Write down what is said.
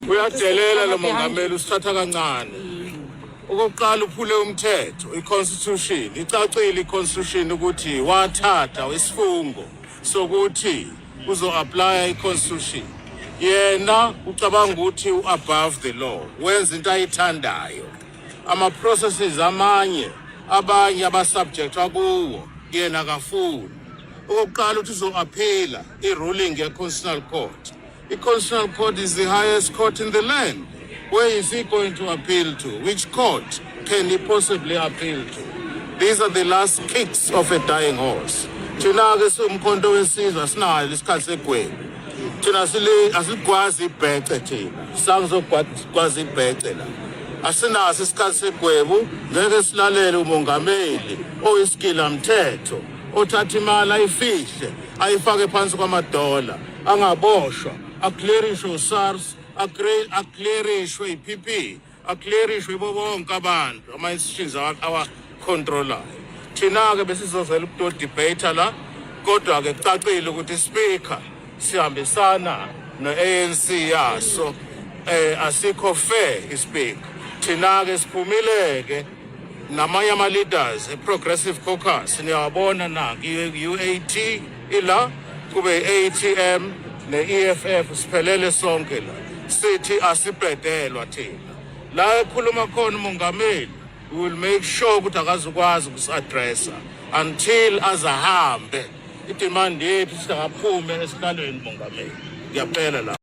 uyadelela lo mongameli usithatha kancane. Okokuqala uphule umthetho, i-constitution, icacile i-constitution ukuthi wathatha isifungo sokuthi uzo-apply i-constitution. Yena ucabanga ukuthi u-above the law, wenza into ayithandayo. Ama-processes abanye aba-subject akuwo, yena kafuni. Okokuqala ukuthi uzo-aphila i-ruling ye-Constitutional Court. I-Constitutional Court is the highest court in the land. Where is he going to appeal to? Which court can he possibly appeal to? These are the last kicks of a dying horse. Thina-ke siwumkhonto wesizwe asinayo isikhathi segwebu. Thina asikwazi ibhece thina. Sangizokwazi ibhece la. Asinaso isikhathi segwebu, ngeke silalele umongameli oyisikila mthetho. Othatha imali ayifihle, ayifake phansi kwamadola, angaboshwa, aclearishwe uSARS, aclearishwe iPP, aclearishwe bonke abantu, ama-institutions awa-controlayo. Thina-ke besizozela ukudebate la, kodwa-ke kucacile ukuthi ispeaker sihambisana no-ANC yaso, asikho fair ispeaker. Thina-ke siphumile-ke namanye ama-leaders, progressive caucus, niyabona nanku, UAT ila, kube ATM, ne-EFF, siphelele sonke la. Sithi asibhedelwa thina. La ekhuluma khona umongameli, we will make sure ukuthi akazukwazi ukusi-addressa until azahambe. Idemand yethu singaphume esihlalweni mongameli. Ngiyapela la.